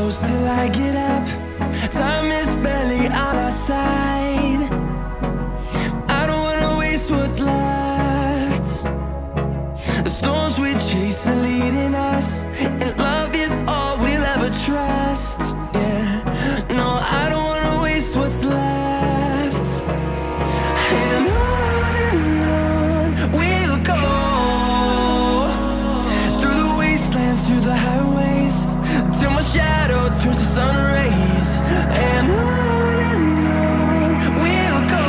close till I get up. Time is barely on our side. I don't wanna waste what's left. The storms we chase are leading us, and love is all we'll ever trust. Yeah, no, I don't wanna waste what's left. And on we'll go, through the wastelands, through the highways, till my shadow turns to sun rays. And on we'll go,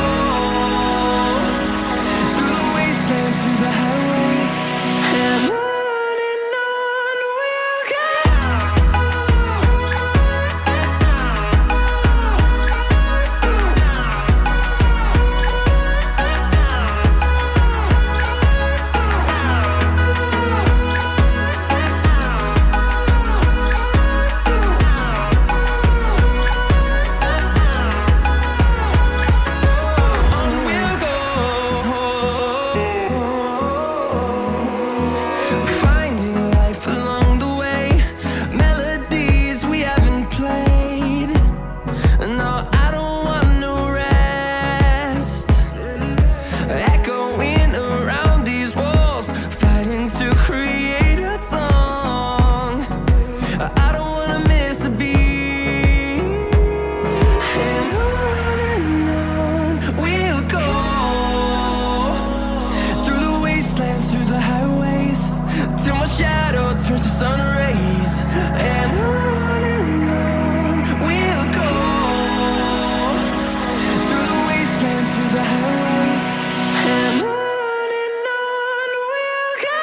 through the wastelands, through the highways, and on we'll go. Finding life along the way, melodies we haven't played. No, I don't want no rest. Echoing around these walls, fighting to create a song. I don't wanna miss a beat. And on we'll go, through the wastelands, through the highways, till my shadow turns to sun rays. And on we'll go, through the wastelands, through the highways, and on we'll go.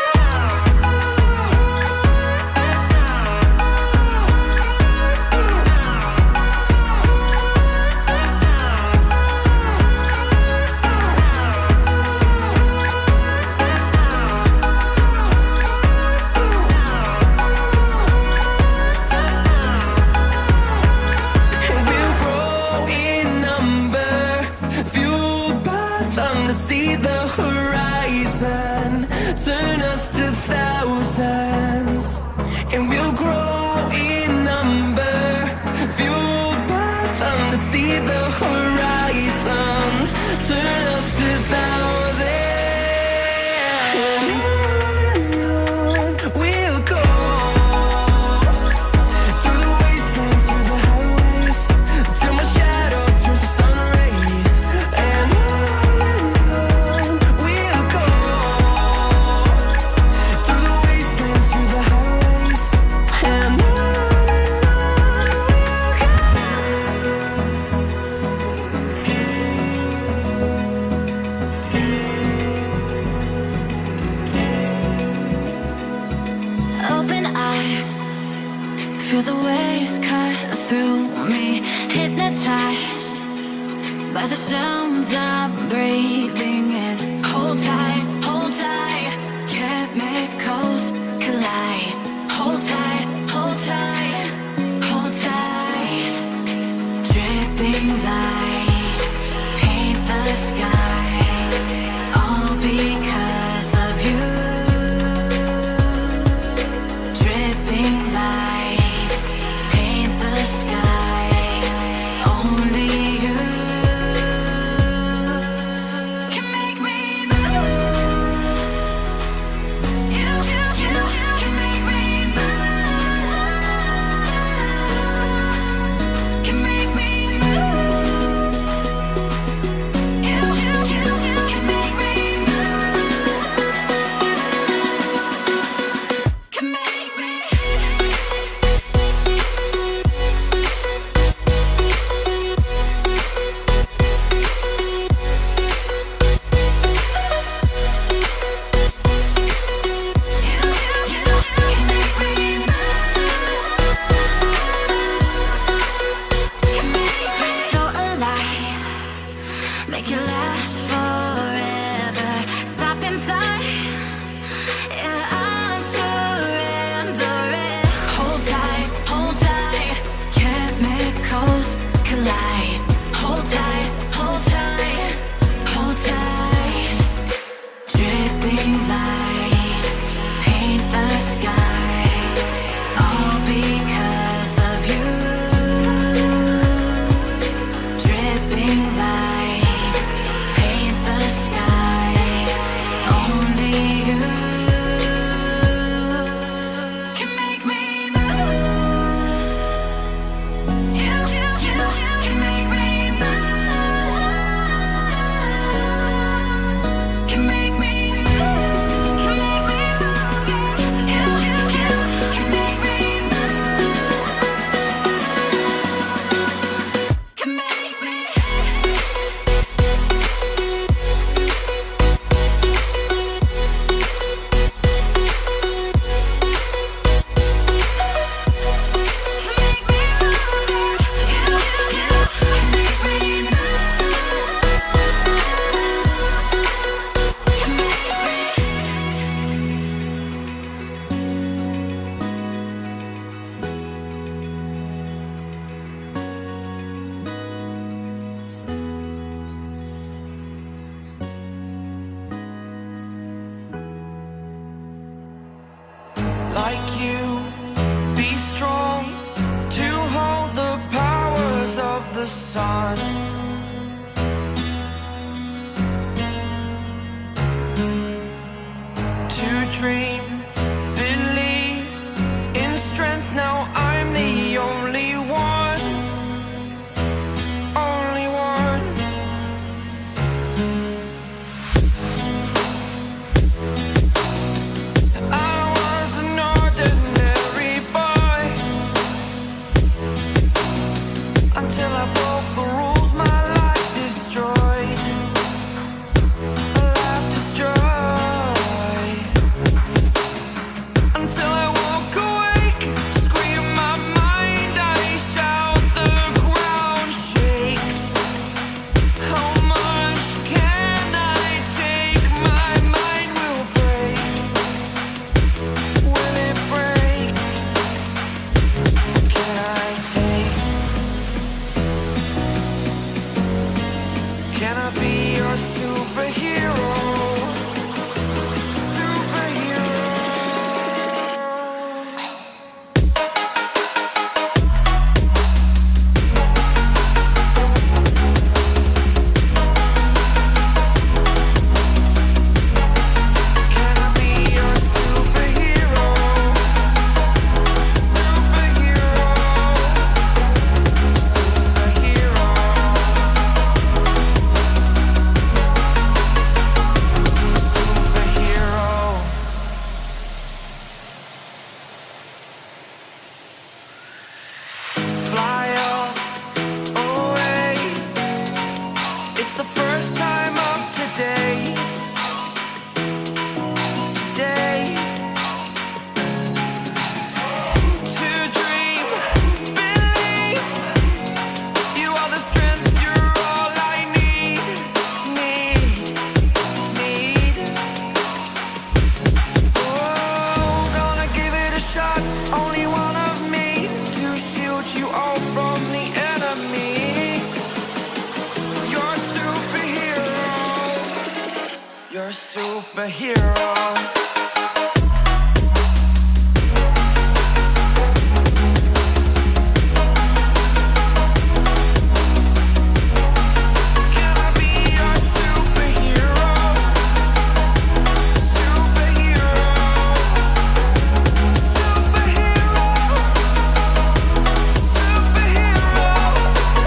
And we'll grow in number, fueled by them to see the horizon, turn us to thousands. And we'll grow in number, fueled by them to see the horizon, turn us to thousands. And on we'll go, through the wastelands, through the highways, till my shadow turns to sun rays. And on we'll go, through the wastelands, through the highways, and on we'll go. Open eye, feel the waves cut through me, hypnotized by the sounds I'm breathing in. Hold tight, chemicals collide. Hold tight, hold tight, hold tight. Dripping lights paint the skies, all because of you. Dripping lights paint the skies, only you can make me move. like you, be strong to hold the powers of the sun. To dream, believe in strength. Now I'm the only one, only one. I was an ordinary boy until I broke the rules. My life destroyed, a life destroyed. Until I walk awake, scream my mind, I shout, the ground shakes. How much can I take? My mind will break. Will it break? Can I take? Can I be your superhero? Superhero. Can I be your superhero? Superhero. Superhero. Superhero. Fly away. It's the first time of today. Today. To dream, believe. You are the strength, you're all I need. Need. Oh, gonna give it a shot. Only one of me to shield you all from the enemy. You're a superhero. You're a superhero. Can I be your superhero? Superhero. Superhero. Superhero.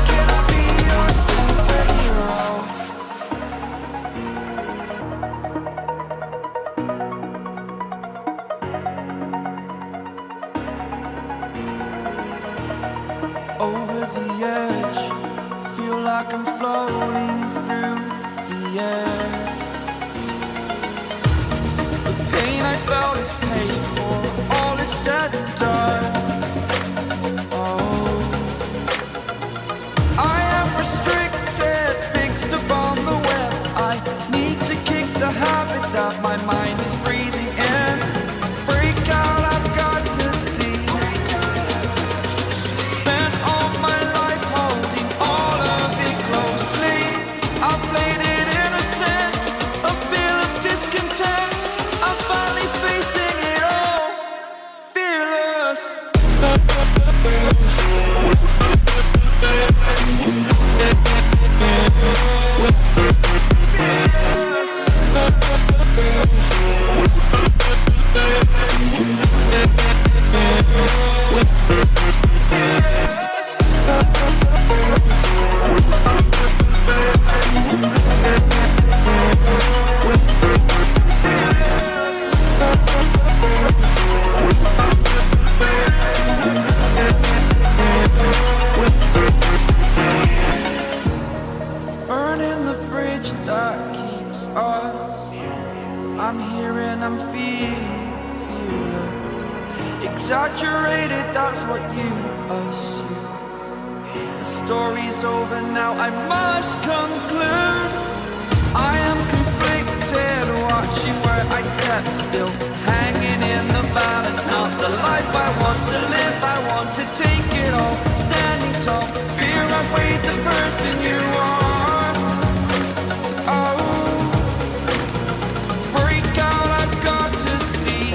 Can I be your superhero? Over the edge, feel like I'm floating through the air. The pain I felt is paid for, all is said and done. Oh, I am restricted, fixed upon the web. I need to kick the habit that my mind is breathing in. Break out, I've got to see. Spent all my life holding all of it closely. I played it innocent, a feel of discontent. I'm finally facing it all, fearless. Burning the bridge that keeps us. I'm here and I'm feeling fearless. Exaggerated, that's what you assume. The story's over now, I must conclude. I am conflicted, watching where I step still, hanging in the balance. Not the life I want to live, I want to take it all. Standing tall, fear I weighed the person you are. Oh, break out, I've got to see.